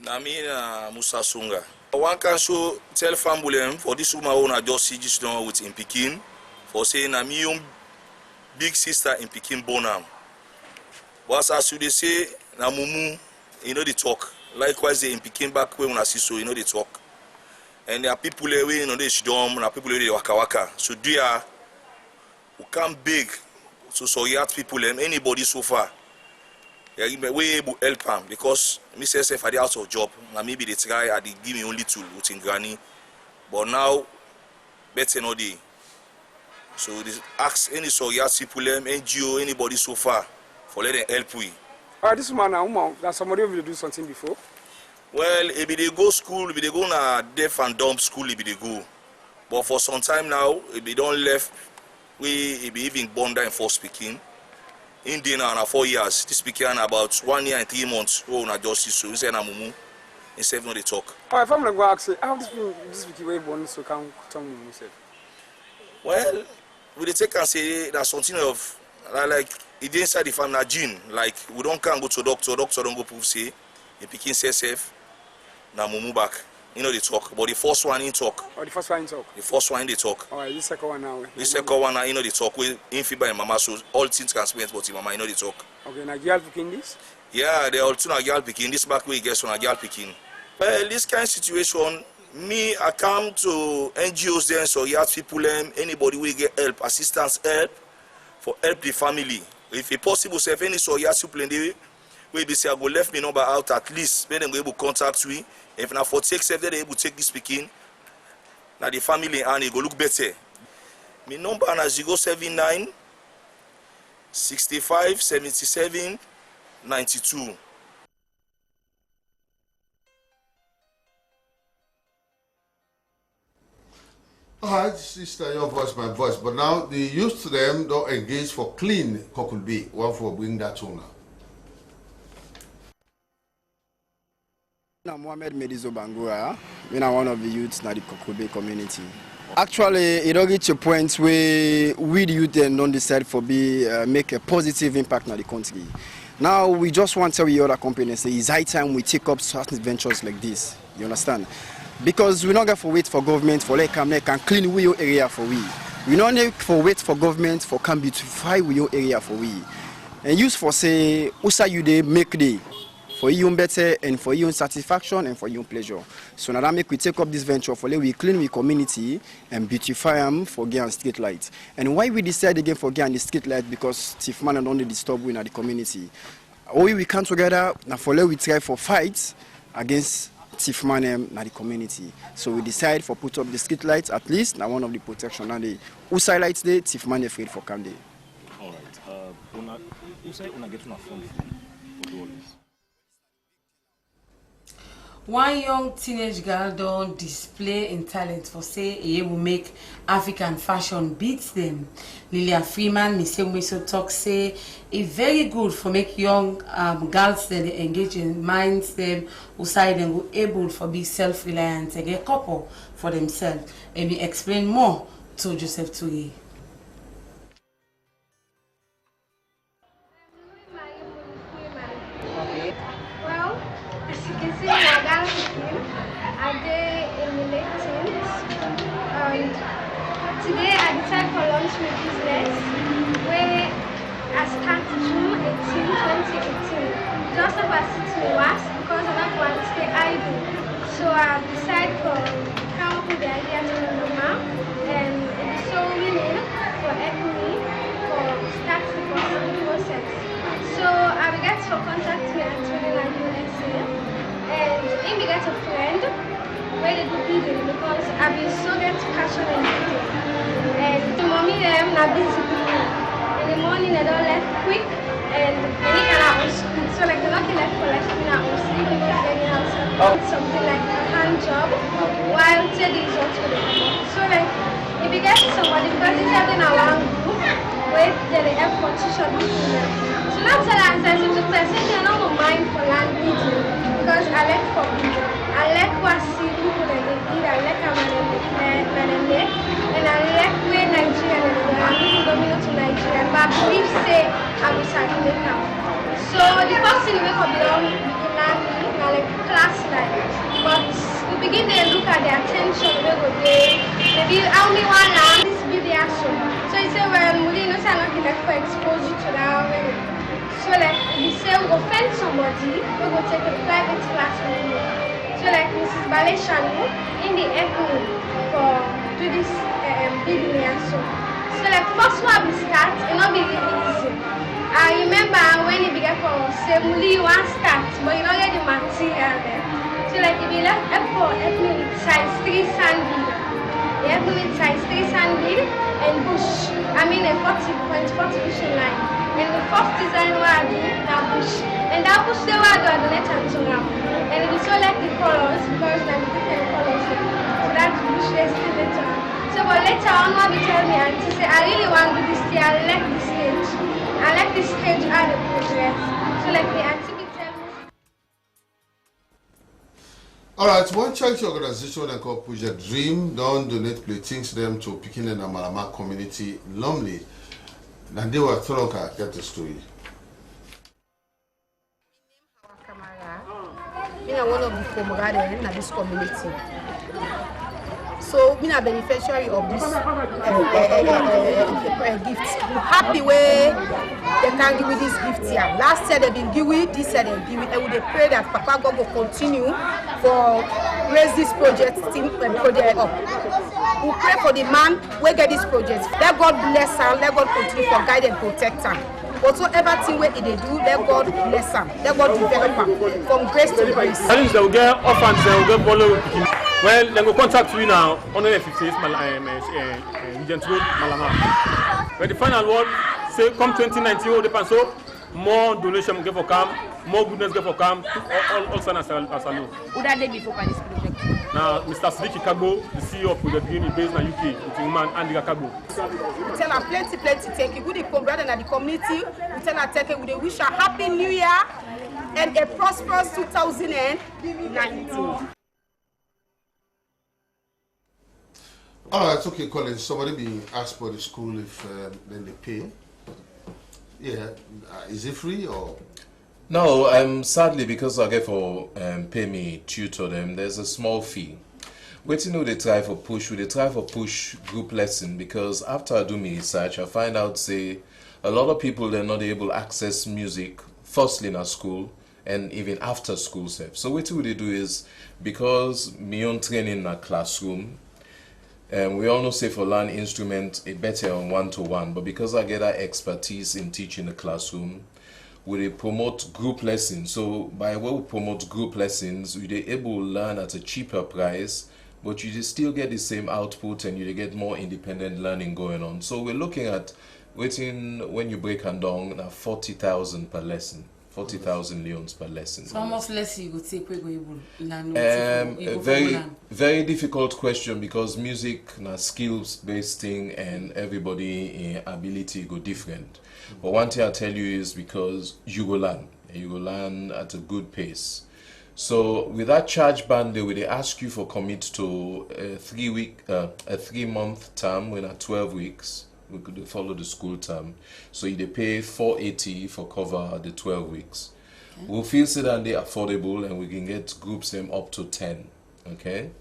Namina Musa Sunga. One can show tell family for this woman who just see this done with in Pekin for saying I'm your big sister in Pekin Bonham. But as you say, na mumu, you know the talk. Likewise, they in Pekin back when I see so, you know the talk. And there are people who you know they shidom, there are people who waka waka. So do ya who come big, so you have people anybody so far. Yeah, we able to help them because me say if I dey out of job, and maybe they try and they give me only tool within granny. But now, better no day. So this ask any so you have people NGO, anybody so far. For let them help we. This man that somebody will do something before? Well, if they go school, if they go na deaf and dumb school, if they go. But for some time now, if they don't left, we if they even born there in first speaking. In dinner na 4 years. This became about 1 year and 3 months. Oh, na just so he say na mumu. He say no dey talk. Oh, if I'm like go ask you, how this became way born so can tell me yourself. Well, we dey take and say that's something of like it dey inside the family na gene. Like we don't can go to doctor don't go prove say the pikin say safe na mumu back. You know they talk, but the first one in talk. Oh, the first one in talk. The first one they talk. Oh, this second one now. The second one now, you know they talk with in feed by mama, so all things can spend, but mama, you know they talk. Okay, now girl picking this? Yeah, they all two na girl picking this back way gets on a girl picking. Well, this kind of situation, me I come to NGOs then, so you have people anybody will get help, assistance help for help the family. If it possible, say if any so you have people in the way they say I go left me number out at least, when them go able to contact we. If na for take self, they able to take this speaking. Now the family and it go look better. My number is 079 65 77 92. Alright, sister, your voice, my voice. But now the youth to them don't engage for clean Kokulbi. One for bring that to now. I'm Mohamed Medizo Bangura. I'm one of the youths in the Kokobe community. Actually, it all reach a point where we the youth don't decide for make a positive impact on the country. Now we just want to tell the other companies say it's high time we take up certain ventures like this. You understand? Because we not going to wait for government for like can clean your area for we. We don't need for wait for government for can beautify your area for we. And use for say usa you they make day. For your better and for your satisfaction and for your pleasure. So now that make we take up this venture for we clean the community and beautify them for gay and street lights. And why we decide again for gay and the street light because thief man and only disturb we in the community. Or we come together now for we try for fights against thief man in the community. So we decide for put up the street lights at least now one of the protection and the Usai lights day thief man afraid for come day. All right. Usai una get una phone for do all this. One young teenage girl don't display in talent for say he will make African fashion beats them. Lilia Freeman, Miso talk say it's very good for make young girls that they engage in minds them who side and who able for be self-reliant and get couple for themselves. And we explain more to Joseph Touye. Today I decided for launch my business where I started June 18, 2018. Just about 6 months because I don't want to stay idle. So I decided to come up with the idea to the mom and it's so willing for helping me for start the process. So I began to contact me at Livelihood USA and he began a friend where they do bidding because I've been so get passionate in bidding. And the mommy them not busy bidding. In the morning they don't left quick and they can out school. So like they're not left for like out of sleep because they have something like a hand job while Teddy is also there. So like if you get somebody because it's having a one group where they have for teacher them. So now tell her I said I don't mind for land bidding because I like for bidding. I like what see people that they did, I like how they and I like where Nigeria and people don't to Nigeria, but I believe say I will start to make them. So the first thing we make up belong like class life. But we begin to look at the attention we go there. Maybe how many one now this be the action. So you say well we know say not like for expose you to that already. So like we say we go find somebody, we go take a private class with you. So like Mrs. Baleshanu in the evening for do this bidding and so. So like first one we start, it not be easy. I remember when it began for say Muli one start, but you don't get the material there. So like if you like help me with size 3 sand bead. You help me with size 3 sand bead and bush. I mean a 40.40 fishing line. And the first design what I do now bush. And that bush they were do net and so now. And we so like the colors because there are different colors there. So that's bush they still later. So but later on what they tell me and say I really want to do this thing, I like this stage. I like the stage how they progress. So like the activity. Alright, one charity organization that called Project Dream don't donate playthings them to Pekin and Amalama community Lumley. And they were thrown get the story. Me are one of the comrades in this community. So we are beneficiary of this gift. We're happy way they can give me this gift here. Last year they've been giving, this year they give it, and we pray that Papa God will continue for raise this project up. We pray for the man who get this project. Let God bless him, let God continue for guide and protect him. Whatsoever thing where they do, let God bless them. Let God develop them from grace to grace. At least they will get offers, they will get follow. Well, they will contact you now. 158 Regent Road, Malama. But the final word, say come 2019, depends so more donation will get for come, more goodness get for come. All as a look. Who that they before this project? Now, Mr. Sidiki Kago, the CEO of Project Dream, is based in the UK, with his man Andy Kago. We tell her plenty thank you. We the comrade and the community. We tell her thank you. We wish her happy new year and a prosperous 2019. Alright, okay, Colin. Somebody being asked for the school if then they pay. Yeah, is it free or? No, sadly because I get for pay me tutor them, there's a small fee. Waiting they try for push group lesson because after I do my research, I find out say a lot of people they're not able to access music firstly in a school and even after school self. So what they do is because me own training in a classroom. We all know say for learn instrument it better on one-to-one, but because I get that expertise in teaching the classroom, we promote group lessons. So by way we promote group lessons, we are able to learn at a cheaper price, but you still get the same output and you get more independent learning going on. So we're looking at waiting when you break and down 40,000 per lesson. 40,000 leons per lesson. So how much less you would take a very difficult question because music is skills based thing and everybody ability go different. But one thing I tell you is because you will learn at a good pace. So with that charge band, they will ask you for commit to a 3-month term when at 12 weeks. We could follow the school term. So they pay $480 for cover the 12 weeks. Okay. We'll feel that they're affordable and we can get groups them up to 10. Okay.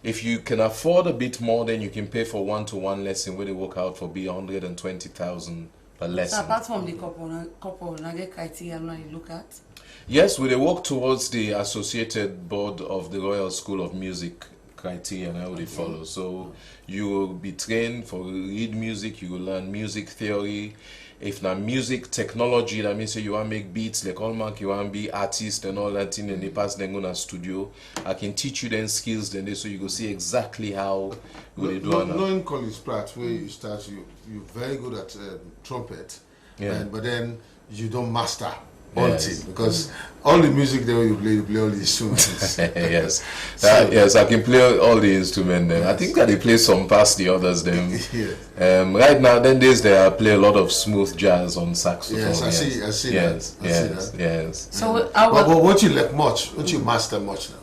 If you can afford a bit more, then you can pay for one-to-one lesson where they work out for be 120,000 per lesson. So apart from the couple, get criteria you look at? Yes, we work towards the Associated Board of the Royal School of Music criteria and how they follow. So you will be trained for read music, you will learn music theory. If not music technology, that means you want to make beats like Allmark, you want to be artist and all that thing, and they pass them on a studio. I can teach you then skills then so you go see exactly how they do it. Knowing Collins Pratt, where you start, you're very good at trumpet, but then you don't master Yes. Because all the music there you play all the instruments. Yes, yes, I can play all the instruments. Yes. I think that they play some past the others. Them. Yes. Right now, then days I play a lot of smooth jazz on saxophone. Yes, I see yes, that. Yes, yes. So, but won't you like much? Won't you master much now?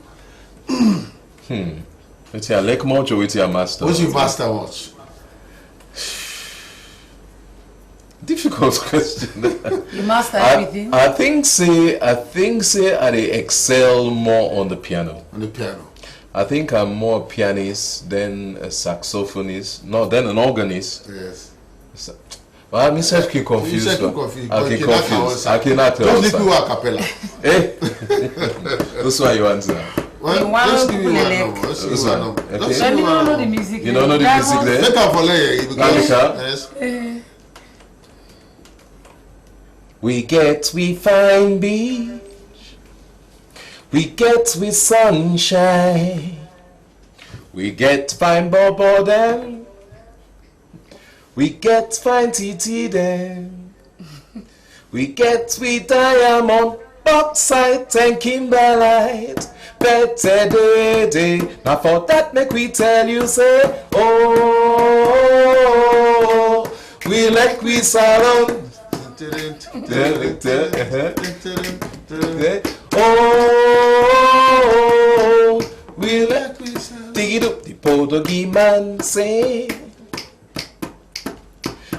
Won't you like much or won't you master? Won't you master much? Difficult question. You master everything. I think say I excel more on the piano. On the piano. I think I'm more a pianist than a saxophonist, no, than an organist. Yes. Well, I'm myself confused. I cannot. Those people who are cappella. Eh? That's why you answer. Well, let's give you one number. Let's give you one number. You don't know the music. You don't know the music there? Let her follow you because yes. We fine beach, we sunshine, we fine bubble them, we fine TT them, we diamond, bauxite and kimberlite, better day. Now for that make we tell you say, oh, we like we salon. Oh, we let we dig it up. The Portuguese man say,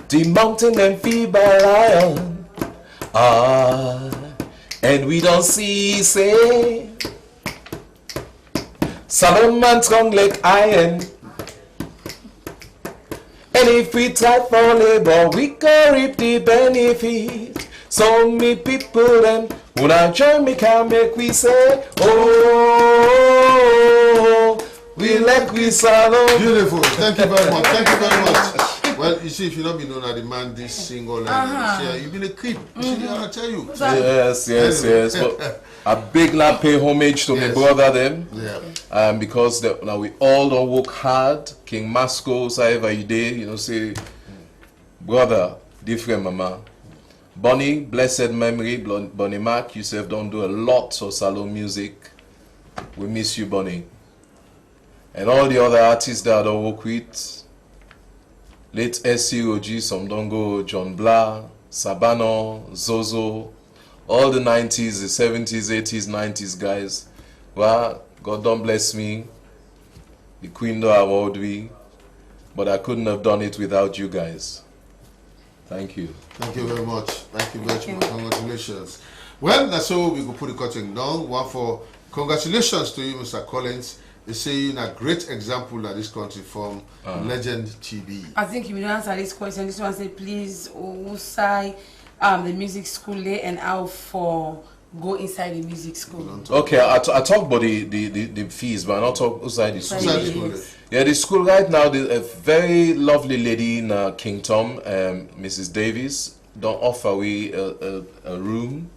the mountain and feeble lion. And we don't see say, Solomon strong like iron. And if we try for labor, we can reap the benefit. So many people them, when I join me can make we say, oh, we like we salon. Beautiful. Thank you very much. Thank you very much. Well, you see, if you don't be known as the man this single language, you've been a creep. You see, I tell you. Yes. But a big lap pay homage to my brother them. Yeah. Because now we all don't work hard. King Masco, however you day, you know, say, brother, different mama. Bonnie, blessed memory, Bonnie Mac, you yourself don't do a lot of salon music. We miss you, Bonnie. And all the other artists that I don't work with. Late SCOG, some don't go, John Blah, Sabano, Zozo, all the 90s, the 70s, 80s, 90s guys. Well, God don't bless me. The Queen do award me. But I couldn't have done it without you guys. Thank you. Thank you very much. Thank you very much. Congratulations. Well, that's how we go put the cutting down. One for congratulations to you, Mr. Collins. They say you're a great example that this country from Legend TV. I think you will answer this question. This one say, please, Usai, the music school there and how for go inside the music school. Okay, I talk about the fees, but I not talk outside the school. Yeah, the school right now, a very lovely lady in King Tom, Mrs. Davis, don't offer we a room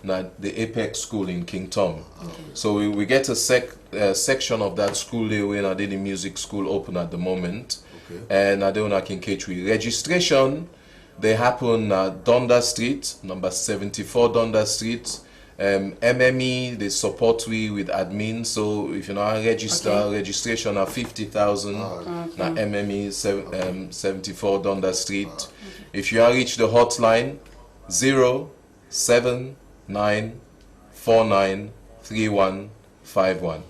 at the Apex School in King Tom. Okay. So we get a section of that school there when I did the music school open at the moment. Okay. And I don't can catch we registration. They happen at Dundas Street, number 74 Dundas Street. MME, they support we with admin. So if you know register, registration at 50,000. Now MME 74 Dundas Street. If you are reach the hotline 079493151.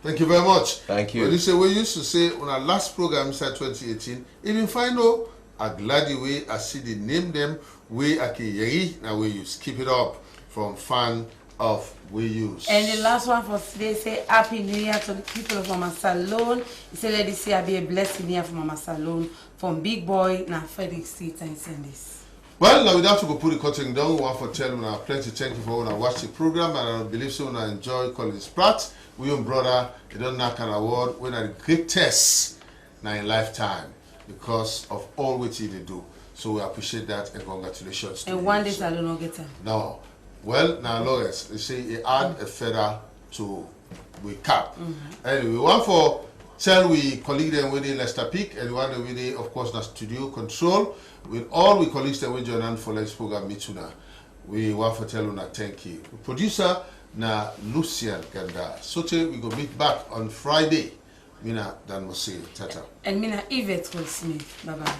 Thank you very much. Thank you. Well, you say we used to say on our last program inside 2018, even find out a glad way I see the name them we yeri now we use. Keep it up from fan of we use. And the last one for today say Happy New Year to the people of Mama Salone. He said let this year be a blessing year for Mama Salone from Big Boy now Frederick Street and send this. Well, now we have to go put the cutting down. One for telling you plenty. Thank you for when I watch the program, and I believe so. When I enjoy Collins Pratt, we own brother. He don't knock an award. When I greatest now in lifetime because of all which he do. So we appreciate that and congratulations. And one day Salone will get her. No, well now lawyers they say he add a feather to we cap. Anyway, one for tell we colleague them with the Lester Peak and one with the of course the studio control. With all we colleagues that we join for this program, Mituna, we want to tell you thank you. Producer na Lucian Ganda. So we go meet back on Friday. Mina Dan Mose Tata. And Mina Yvette Will Smith. Bye bye.